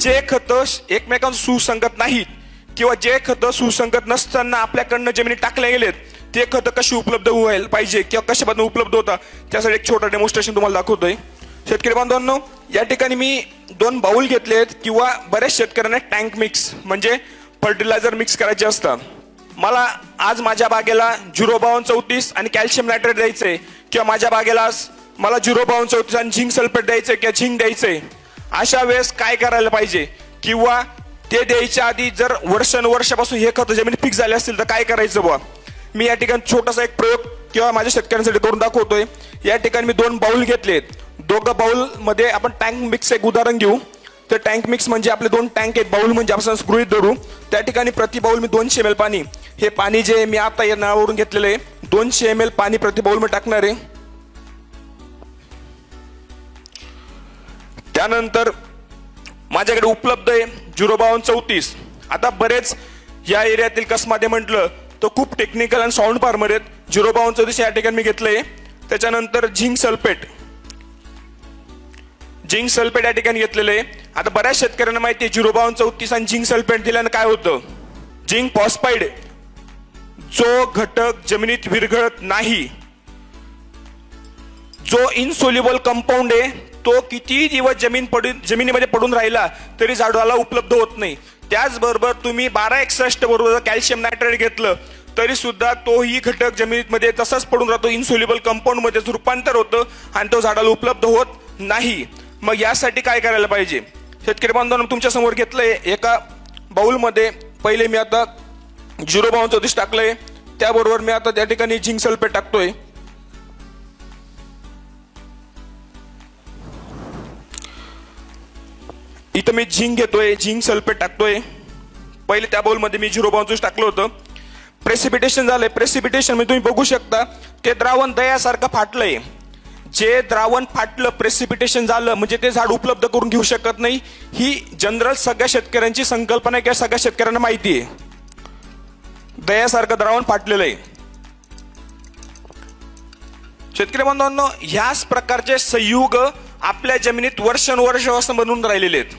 जे खतं एकमेकांना सुसंगत नाहीत किंवा जे खतं सुसंगत नसताना आपल्याकडनं जमिनीत टाकले गेलेत ते खतं कशी उपलब्ध व्हायला पाहिजे किंवा कशा पद्धतीने उपलब्ध होता त्यासाठी एक छोटं डेमॉन्स्ट्रेशन तुम्हाला दाखवतोय. शेतकरी बांधवांनो, या ठिकाणी मी 2 बाउल घेतलेत किंवा बऱ्याच शेतकऱ्यांना टँक मिक्स म्हणजे फर्टिलायझर मिक्स करायचे असतात. मला आज माझ्या बागेला 05234 आणि कॅल्शियम नायट्रेट द्यायचंय किंवा माझ्या बागेला मला 05234 आणि झिंक सल्फेट द्यायचंय किंवा झिंक द्यायचंय. अशा वेळेस काय करायला पाहिजे किंवा ते द्यायच्या आधी जर वर्षानुवर्षापासून हे खत जमिनी फिक्स झाले असतील तर काय करायचं बुवा. मी या ठिकाणी छोटासा एक प्रयोग किंवा माझ्या शेतकऱ्यांसाठी करून दाखवतोय. या ठिकाणी मी 2 बाउल घेतलेत. दोघं बाउल मध्ये आपण टँक मिक्स एक उदाहरण घेऊ. तर टँक मिक्स म्हणजे आपले 2 टँक आहेत. बाउल म्हणजे आपण गृहीत धरू. त्या ठिकाणी प्रति बाउल मी 200 ml पाणी, हे पाणी जे मी आता या नळावरून घेतलेलं आहे 200 ml पाणी प्रति बाउल मध्ये टाकणार आहे. त्यानंतर माझ्याकडे उपलब्ध आहे 05234. आता बरेच या एरियातील कसमध्ये म्हटलं तर खूप टेक्निकल आणि साऊंड फार्मर आहेत. 05234 या ठिकाणी मी घेतलंय. त्याच्यानंतर झिंक सल्फेट या ठिकाणी घेतलेलं आहे. आता बऱ्याच शेतकऱ्यांना माहिती आहे 05234 आणि झिंक सल्फेट दिल्यानं काय होतं. झिंक फॉस्फाईड जो घटक जमिनीत विरघळत नाही, जो इनसोल्युबल कंपाऊंड आहे, तो किती दिवस जमिनीमध्ये पडून राहिला तरी झाडाला उपलब्ध होत नाही. त्याचबरोबर तुम्ही 1261 बरोबर कॅल्शियम नायट्रेट घेतलं तरी सुद्धा तोही घटक जमिनीमध्ये तसाच पडून राहतो. इनसोल्युबल कंपाऊंड मध्ये रूपांतर होतं आणि तो झाडाला उपलब्ध होत नाही. मग यासाठी काय करायला पाहिजे. शेतकरी बांधवांनो, तुमच्या समोर घेतलंय एका बाउल मध्ये पहिले मी आता 05234 टाकलंय. त्याबरोबर मी आता त्या ठिकाणी झिंक सल्फेट टाकतोय. इथं मी झिंक घेतोय, झिंक सल्फेट टाकतोय. पहिले त्या बाउल मध्ये मी 05234 टाकलं होतं. प्रेसिपिटेशन झालंय. प्रेसिपिटेशन म्हणजे तुम्ही बघू शकता ते द्रावण दह्यासारखं फाटलंय. जे द्रावण फाटलं, प्रेसिपिटेशन झालं म्हणजे ते झाड उपलब्ध करून घेऊ शकत नाही. ही जनरल सगळ्या शेतकऱ्यांची संकल्पना आहे किंवा सगळ्या शेतकऱ्यांना माहिती आहे. दह्यासारखं द्रावण फाटलेलं आहे. शेतकरी बांधवांनो, ह्याच प्रकारचे संयुग आपल्या जमिनीत वर्षानुवर्ष बनून राहिलेले आहेत.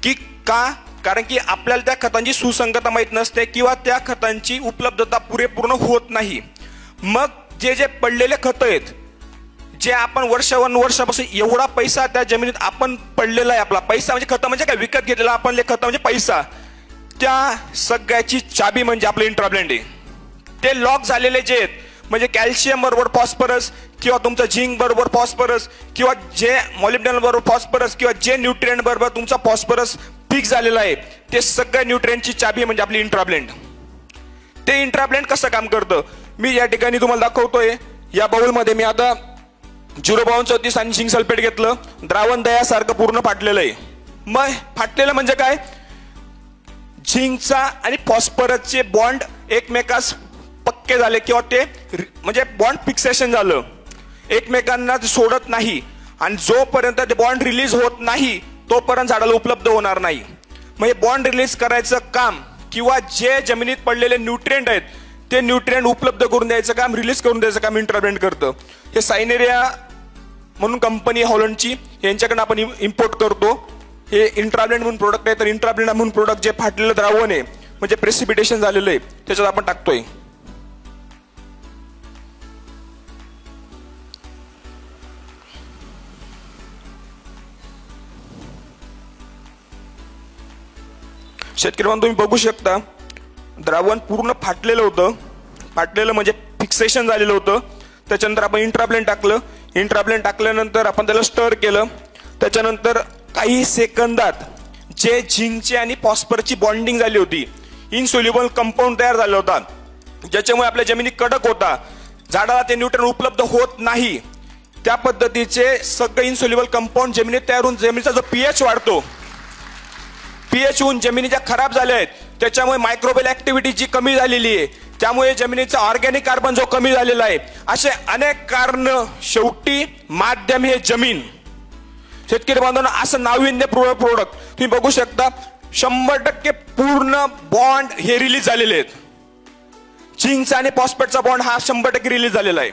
की का? कारण की आपल्याला त्या खतांची सुसंगता माहित नसते किंवा त्या खतांची उपलब्धता पुरेपूर्ण होत नाही. मग जे पडलेले खत आहेत, जे आपण वर्षापासून एवढा पैसा त्या जमिनीत आपण पडलेला आहे, आपला पैसा म्हणजे खत म्हणजे काय, विकत घेतलेला आपण खत म्हणजे पैसा, त्या सगळ्याची चाबी म्हणजे आपलं इंट्राब्लेंड आहे. ते लॉक झालेले जे आहेत म्हणजे कॅल्शियम बरोबर फॉस्फरस किंवा तुमचं झिंक बरोबर फॉस्फरस किंवा जे मॉलिब्डेनम बरोबर फॉस्फरस किंवा जे न्यूट्रिएंट बरोबर तुमचा फॉस्फरस फिक्स झालेला आहे, ते सगळ्या न्यूट्रिएंटची चाबी म्हणजे आपली इंट्राब्लेंड. ते इंट्राब्लेंड कसं काम करतं मी या ठिकाणी तुम्हाला दाखवतोय. या बाउल मध्ये मी आता 05234 आणि झिंक सल्फेट घेतलं. द्रावण दह्यासारखं पूर्ण फाटलेलं आहे. मग फाटलेलं म्हणजे काय, झिंकचा आणि फॉस्फरसचे बॉन्ड एकमेकास पक्के झाले किंवा ते म्हणजे बॉन्ड फिक्सेशन झालं, एकमेकांना सोडत नाही. आणि जोपर्यंत ते बॉन्ड रिलीज होत नाही तोपर्यंत झाडाला उपलब्ध होणार नाही. मग हे बॉन्ड रिलीज करायचं काम किंवा जे जमिनीत पडलेले न्यूट्रिएंट आहेत ते न्यूट्रिएंट उपलब्ध करून द्यायचं काम, रिलीज करून द्यायचं काम इंट्राब्लेंड करतं. हे सायनेरिया म्हणून कंपनी हॉलंडची, यांच्याकडे आपण इम्पोर्ट करतो. हे इंट्राब्लेंड म्हणून प्रोडक्ट आहे. तर इंट्राब्लेंड म्हणून प्रोडक्ट जे फाटलेलं द्रावण आहे म्हणजे प्रेसिपिटेशन झालेलं आहे त्याच्यात आपण टाकतोय. शेतकरी बांधव, तुम्ही बघू शकता द्रावण पूर्ण फाटलेलं होतं. फाटलेलं म्हणजे फिक्सेशन झालेलं होतं. त्याच्यानंतर आपण इंट्राब्लेंड टाकलं. इंट्राब्लेंड टाकल्यानंतर आपण त्याला स्टर केलं. त्याच्यानंतर काही सेकंदात जे झिंकची आणि फॉस्फरसची बॉन्डिंग झाली होती, इनसोल्युबल कंपाऊंड तयार झाला होता, ज्याच्यामुळे आपल्या जमिनी कडक होता, झाडाला ते न्यूट्रिएंट उपलब्ध होत नाही. त्या पद्धतीचे सगळे इनसोल्युबल कंपाऊंड जमिनीत तयार होऊन जमिनीचा जो पीएच वाढतो, पीएच होऊन जमिनी ज्या खराब झाल्या आहेत त्याच्यामुळे मायक्रोबियल ऍक्टिव्हिटी जी कमी झालेली आहे, त्यामुळे जमिनीचा ऑर्गॅनिक कार्बन जो कमी झालेला आहे, असे अनेक कारण. शेवटी माध्यम हे जमीन. शेतकरी बांधवांना असं नाविन्यपूर्ण प्रोडक्ट तुम्ही बघू शकता. 100% पूर्ण बॉन्ड हे रिलीज झालेले आहेत. झिंकचा आणि फॉस्फेटचा बॉन्ड हा 100% रिलीज झालेला आहे.